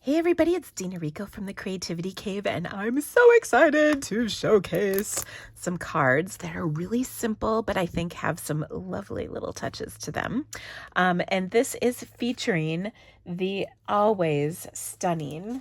Hey everybody, it's Dina Rico from the Creativity Cave, and I'm so excited to showcase some cards that are really simple, but I think have some lovely little touches to them. And this is featuring the always stunning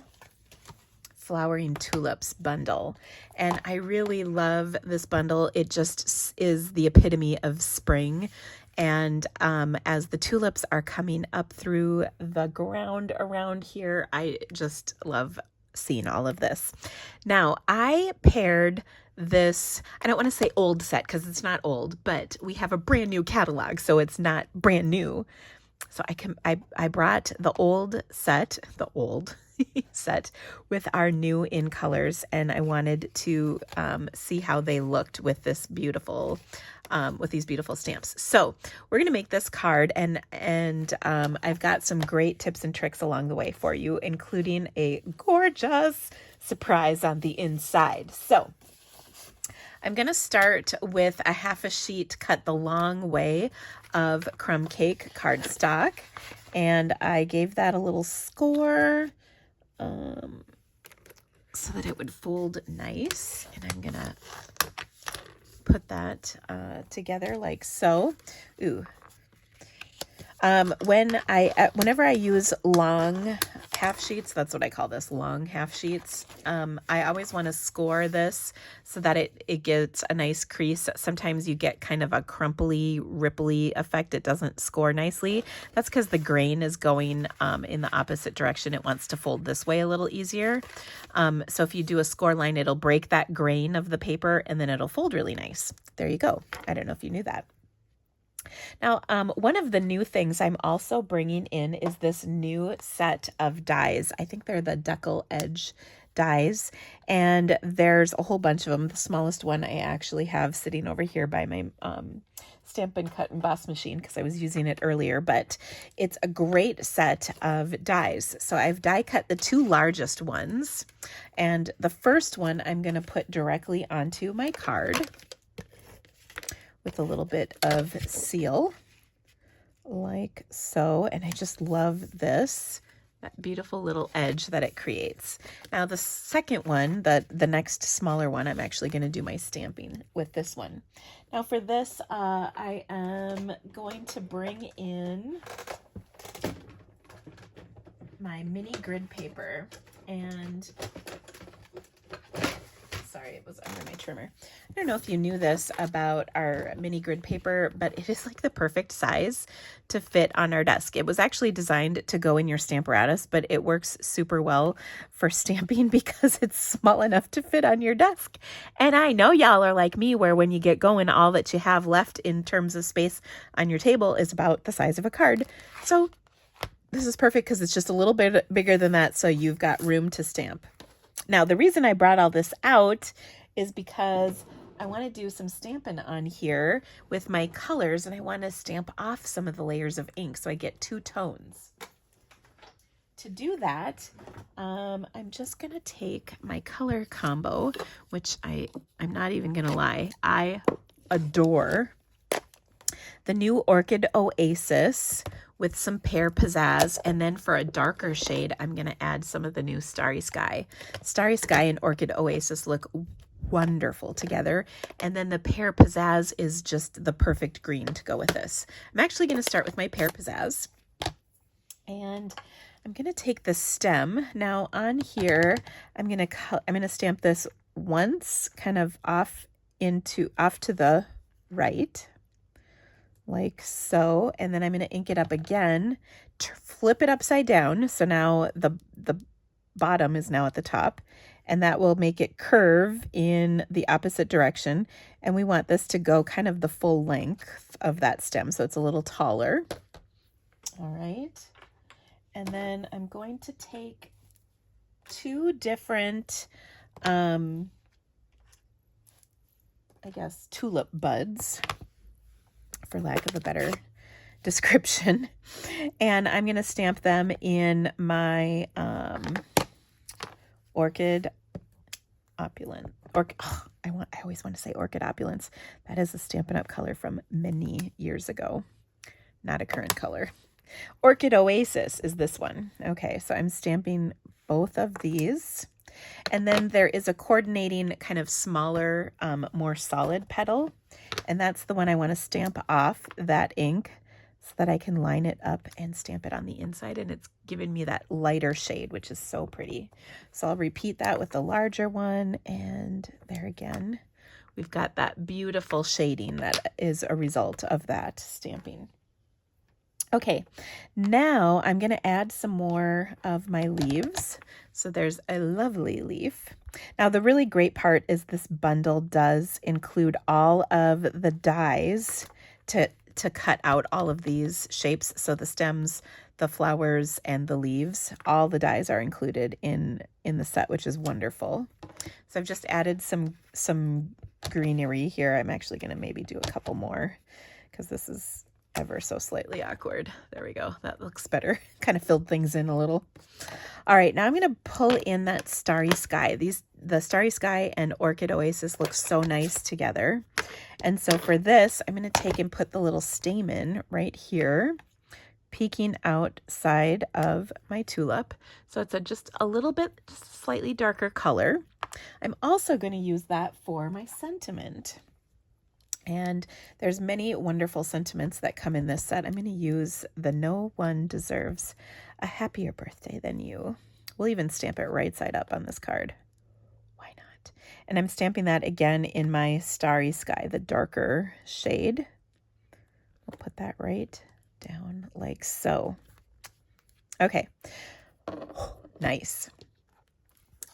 Flowering Tulips bundle. And I really love this bundle. It just is the epitome of spring. And as the tulips are coming up through the ground around here, I just love seeing all of this. Now, I paired this, I don't want to say old set because it's not old, but we have a brand new catalog, so it's not brand new. So I brought the old set with our new InColors, and I wanted to see how they looked with this beautiful with these beautiful stamps. So we're going to make this card, and I've got some great tips and tricks along the way for you, including a gorgeous surprise on the inside. So I'm going to start with a half a sheet cut the long way of Crumb Cake cardstock, and I gave that a little score so that it would fold nice, and I'm going to put that together like so. Ooh. Whenever I use long half sheets, that's what I call this, long half sheets, I always want to score this so that it gets a nice crease. Sometimes you get kind of a crumply, ripply effect. It doesn't score nicely. That's because the grain is going in the opposite direction. It wants to fold this way a little easier. So if you do a score line, it'll break that grain of the paper and then it'll fold really nice. There you go. I don't know if you knew that. Now, one of the new things I'm also bringing in is this new set of dies. I think they're the Deckle Edge dies, and there's a whole bunch of them. The smallest one I actually have sitting over here by my Stampin' Cut and Boss machine because I was using it earlier, but it's a great set of dies. So I've die cut the two largest ones, and the first one I'm going to put directly onto my card with a little bit of seal, like so. And I just love this, that beautiful little edge that it creates. Now the second one, the next smaller one, I'm actually going to do my stamping with this one. Now for this, I am going to bring in my mini grid paper, and sorry, it was under my trimmer. I don't know if you knew this about our mini grid paper, but it is like the perfect size to fit on our desk. It was actually designed to go in your Stamparatus, but it works super well for stamping because it's small enough to fit on your desk. And I know y'all are like me, where when you get going, all that you have left in terms of space on your table is about the size of a card. So this is perfect because it's just a little bit bigger than that, so you've got room to stamp. Now, the reason I brought all this out is because I want to do some stamping on here with my colors, and I want to stamp off some of the layers of ink so I get two tones. To do that, I'm just going to take my color combo, which I'm not even going to lie, I adore. The new Orchid Oasis with some Pear Pizzazz, and then for a darker shade, I'm going to add some of the new Starry Sky. Starry Sky and Orchid Oasis look wonderful together, and then the Pear Pizzazz is just the perfect green to go with this. I'm actually going to start with my Pear Pizzazz, and I'm going to take the stem. Now on here, I'm going to stamp this once, kind of off to the right, like so, and then I'm going to ink it up again, flip it upside down, so now the bottom is now at the top, and that will make it curve in the opposite direction, and we want this to go kind of the full length of that stem, so it's a little taller. All right, and then I'm going to take two different I guess tulip buds, for lack of a better description, and I'm going to stamp them in my Orchid Opulent. I always want to say Orchid Opulence. That is a Stampin' Up! Color from many years ago, not a current color. Orchid Oasis is this one. Okay, so I'm stamping both of these. And then there is a coordinating kind of smaller, more solid petal. And that's the one I want to stamp off that ink so that I can line it up and stamp it on the inside. And it's given me that lighter shade, which is so pretty. So I'll repeat that with the larger one. And there again, we've got that beautiful shading that is a result of that stamping. Okay, now I'm going to add some more of my leaves. So there's a lovely leaf. Now the really great part is this bundle does include all of the dies to cut out all of these shapes. So the stems, the flowers, and the leaves, all the dies are included in the set, which is wonderful. So I've just added some greenery here. I'm actually going to maybe do a couple more because this is ever so slightly awkward. There we go. That looks better. Kind of filled things in a little. All right, now I'm going to pull in that Starry Sky. The Starry Sky and Orchid Oasis look so nice together. And so for this, I'm going to take and put the little stamen right here, peeking outside of my tulip. So it's just a little bit, just a slightly darker color. I'm also going to use that for my sentiment. And there's many wonderful sentiments that come in this set. I'm going to use the No One Deserves a Happier Birthday Than You. We'll even stamp it right side up on this card. Why not? And I'm stamping that again in my Starry Sky, the darker shade. We'll put that right down like so. Okay. Nice.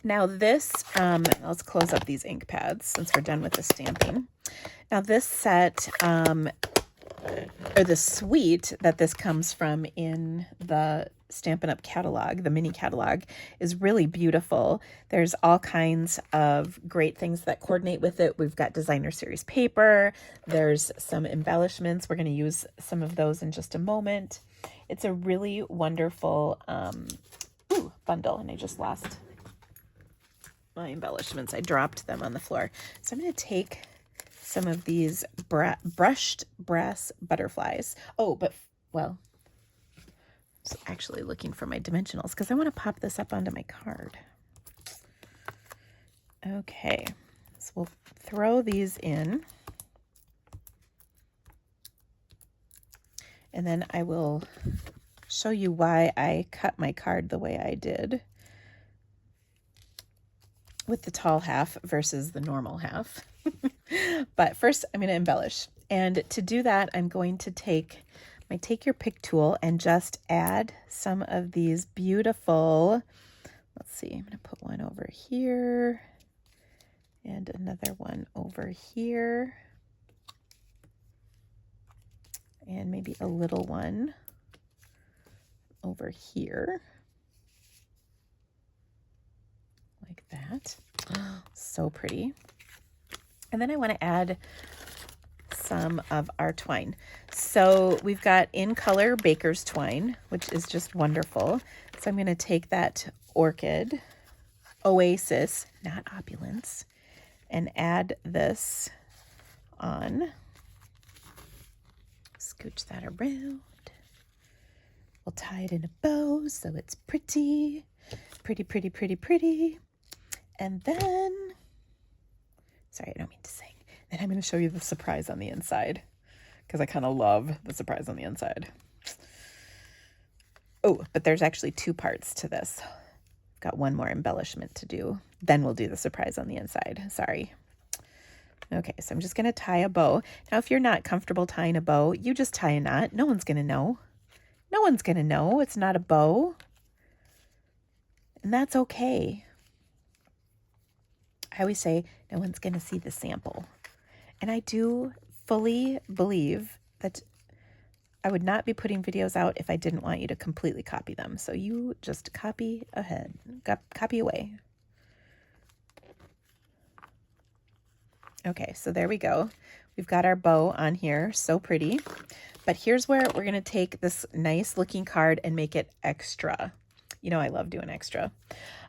Now this, let's close up these ink pads since we're done with the stamping. Now this set, or the suite that this comes from in the Stampin' Up! Catalog, the mini catalog, is really beautiful. There's all kinds of great things that coordinate with it. We've got designer series paper. There's some embellishments. We're going to use some of those in just a moment. It's a really wonderful bundle, and I just lost my embellishments. I dropped them on the floor. So I'm going to take some of these brushed brass butterflies. Oh, but, well, I was actually looking for my dimensionals because I want to pop this up onto my card. Okay, so we'll throw these in. And then I will show you why I cut my card the way I did with the tall half versus the normal half. But first I'm going to embellish. And to do that, I'm going to take my Take Your Pick tool and just add some of these beautiful, let's see, I'm going to put one over here and another one over here. And maybe a little one over here. Like that. So pretty. And then I want to add some of our twine. So we've got InColor Baker's Twine, which is just wonderful. So I'm going to take that Orchid Oasis, not Opulence, and add this on. Scooch that around. We'll tie it in a bow so it's pretty. Pretty, pretty, pretty, pretty. And then, sorry, I don't mean to sing. Then I'm going to show you the surprise on the inside because I kind of love the surprise on the inside. Oh, but there's actually two parts to this. I've got one more embellishment to do. Then we'll do the surprise on the inside. Sorry. Okay, so I'm just going to tie a bow. Now, if you're not comfortable tying a bow, you just tie a knot. No one's going to know. No one's going to know it's not a bow. And that's okay. I always say no one's going to see the sample. And I do fully believe that I would not be putting videos out if I didn't want you to completely copy them. So you just copy ahead, copy away. Okay, so there we go. We've got our bow on here, so pretty. But here's where we're going to take this nice looking card and make it extra. You know I love doing extra.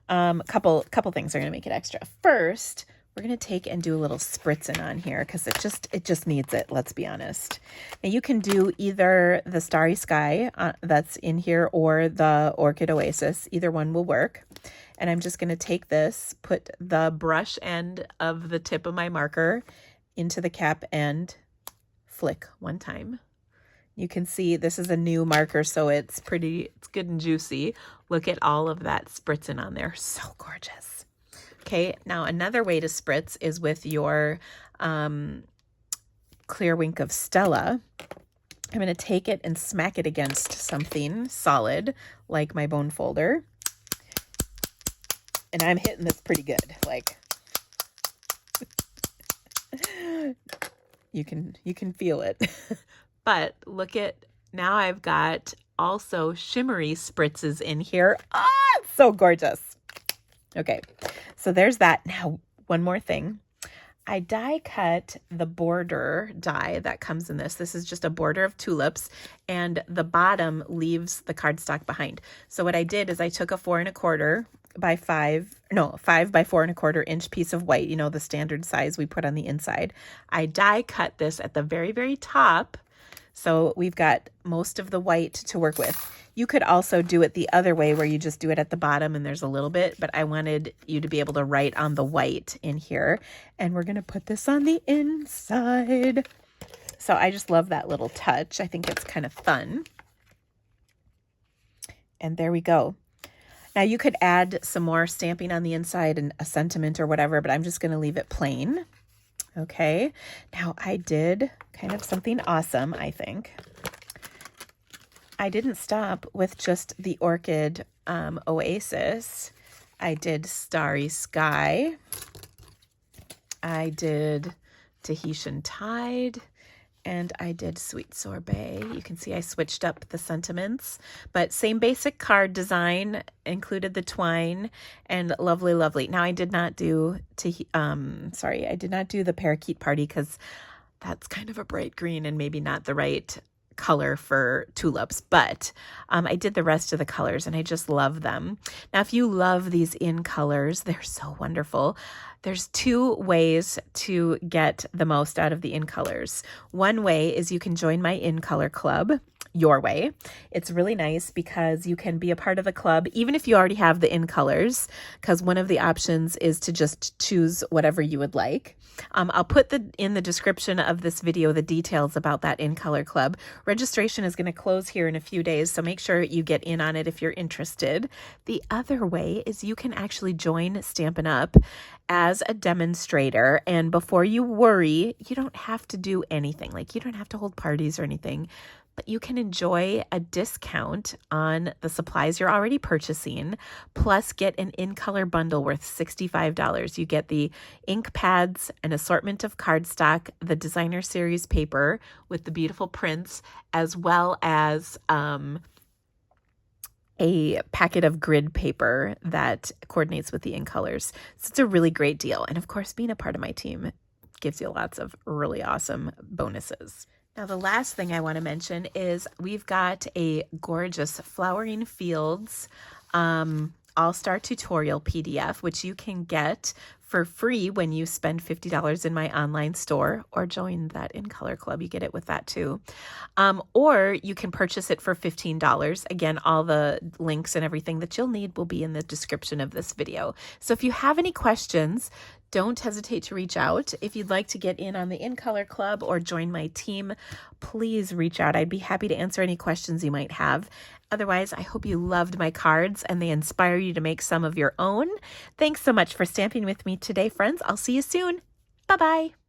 Couple things are going to make it extra. First, we're going to take and do a little spritzing on here because it just needs it, let's be honest. And you can do either the Starry Sky that's in here or the Orchid Oasis. Either one will work. And I'm just going to take this, put the brush end of the tip of my marker into the cap end, flick one time. You can see this is a new marker, so it's good and juicy. Look at all of that spritzing on there. So gorgeous. Okay, now another way to spritz is with your Clear Wink of Stella. I'm going to take it and smack it against something solid, like my bone folder. And I'm hitting this pretty good. Like, you can feel it. But look at, now I've got also shimmery spritzes in here. Ah, it's so gorgeous. Okay, so there's that. Now, one more thing. I die cut the border die that comes in this. This is just a border of tulips, and the bottom leaves the cardstock behind. So what I did is I took a 5 by 4¼ inch piece of white, you know, the standard size we put on the inside. I die cut this at the very, very top. So we've got most of the white to work with. You could also do it the other way where you just do it at the bottom and there's a little bit, but I wanted you to be able to write on the white in here. And we're going to put this on the inside. So I just love that little touch. I think it's kind of fun. And there we go. Now you could add some more stamping on the inside and a sentiment or whatever, but I'm just going to leave it plain. Okay, now I did kind of something awesome, I think. I didn't stop with just the Orchid Oasis. I did Starry Sky. I did Tahitian Tide. And I did Sweet Sorbet. You can see I switched up the sentiments, but same basic card design, included the twine, and lovely, lovely. Now I did not do I did not do the Parakeet Party because that's kind of a bright green and maybe not the right color for tulips, but I did the rest of the colors and I just love them. Now, if you love these InColors, they're so wonderful. There's 2 ways to get the most out of the InColors. One way is you can join my InColor Club, your way. It's really nice because you can be a part of the club, even if you already have the InColors, because one of the options is to just choose whatever you would like. I'll put in the description of this video the details about that InColor Club. Registration is going to close here in a few days, so make sure you get in on it if you're interested. The other way is you can actually join Stampin' Up! As a demonstrator, and before you worry, you don't have to do anything. Like, you don't have to hold parties or anything, but you can enjoy a discount on the supplies you're already purchasing, plus get an InColor bundle worth $65. You get the ink pads, an assortment of cardstock, the designer series paper with the beautiful prints, as well as a packet of grid paper that coordinates with the InColors. So it's a really great deal. And of course, being a part of my team gives you lots of really awesome bonuses. Now, the last thing I want to mention is we've got a gorgeous Flowering Fields All-Star Tutorial PDF, which you can get for free when you spend $50 in my online store or join that InColor Club. You get it with that too. Or you can purchase it for $15. Again, all the links and everything that you'll need will be in the description of this video. So if you have any questions, don't hesitate to reach out. If you'd like to get in on the InColor Club or join my team, please reach out. I'd be happy to answer any questions you might have. Otherwise, I hope you loved my cards and they inspire you to make some of your own. Thanks so much for stamping with me today, friends. I'll see you soon. Bye-bye.